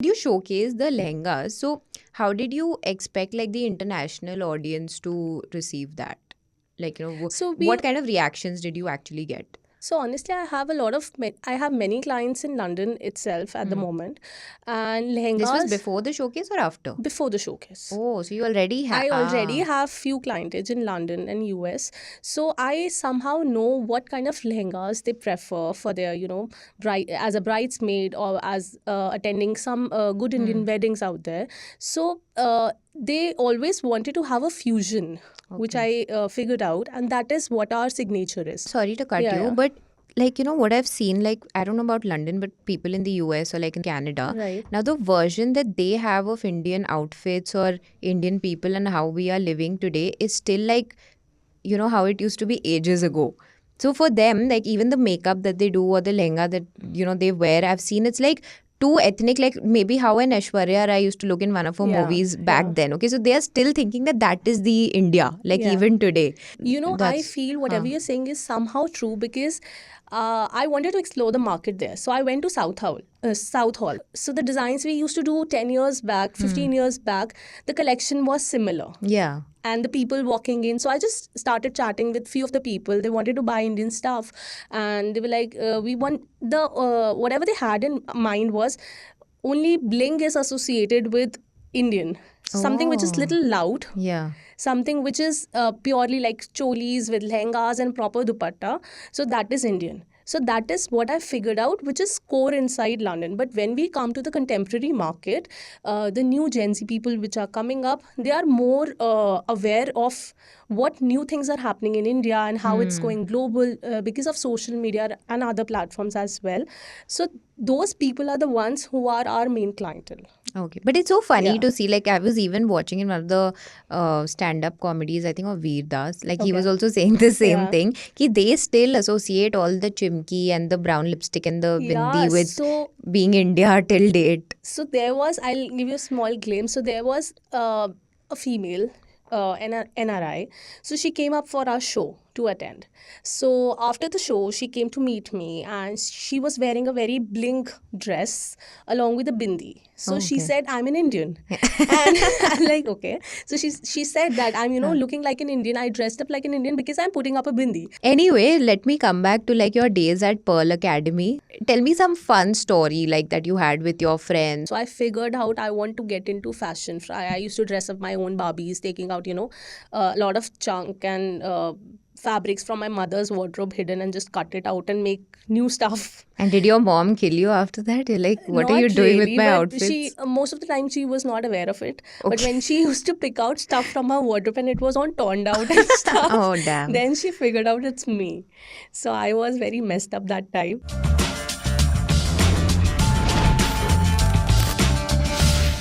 You showcase the lehengas. So how did you expect like the international audience to receive that? Like, So we what kind of reactions did you actually get? So honestly, I have many clients in London itself at the Hmm. moment, and This was lehengas before the showcase or after? before the showcase. Oh, so you already have. I already Ah. have few clientage in London and US, so I somehow know what kind of lehengas they prefer for their, bride as a bridesmaid or as attending some good Indian Hmm. weddings out there. So they always wanted to have a fusion, which Okay. I figured out, and that is what our signature is. Sorry to cut Yeah, you, yeah, but like, what I've seen, like, I don't know about London, but people in the US or like in Canada, right. now the version that they have of Indian outfits or Indian people and how we are living today is still like, how it used to be ages ago. So for them, like, even the makeup that they do or the lehenga that, they wear, I've seen it's like too ethnic, like maybe how an Aishwarya Rai used to look in one of her Yeah, movies back yeah, then. Okay, so they are still thinking that that is the India, like yeah. even today. I That's, feel whatever huh. you're saying is somehow true because I wanted to explore the market there. So I went to South Hall. South Hall. So the designs we used to do 10 years back, Hmm. 15 years back, the collection was similar. Yeah. And the people walking in. So I just started chatting with few of the people. They wanted to buy Indian stuff. And they were like, we want whatever they had in mind was only bling is associated with Indian. Something which is Oh, little loud, yeah. something which is purely like cholis with lehengas and proper dupatta. So that is Indian. So that is what I figured out, which is core inside London. But when we come to the contemporary market, the new Gen Z people which are coming up, they are more aware of what new things are happening in India and how it's Hmm. going global because of social media and other platforms as well. So those people are the ones who are our main clientele. Okay. But it's so funny Yeah. to see. Like, I was even watching in one of the stand up comedies, I think, of Veer Das. Like, he was Okay. also saying the same Yeah. thing. Ki they still associate all the chimki and the brown lipstick and the Yeah. bindi with being India till date. So there was, I'll give you a small glimpse. So there was a female, NRI. So she came up for our show to attend. So after the show, she came to meet me and she was wearing a very bling dress along with a bindi. So Oh, she okay. said, I'm an Indian. And I'm like, okay. So she said that I'm, Huh. looking like an Indian. I dressed up like an Indian because I'm putting up a bindi. Anyway, let me come back to like your days at Pearl Academy. Tell me some fun story like that you had with your friends. So I figured out I want to get into fashion. I used to dress up my own Barbies, taking out, a lot of chunk and fabrics from my mother's wardrobe hidden and just cut it out and make new stuff. And did your mom kill you after that? You're like, what are you Not doing with really, my but she outfits? most of the time she was not aware of it. But Okay. when she used to pick out stuff from her wardrobe and it was all torn out and stuff, Oh, damn. then she figured out it's me. So I was very messed up that time.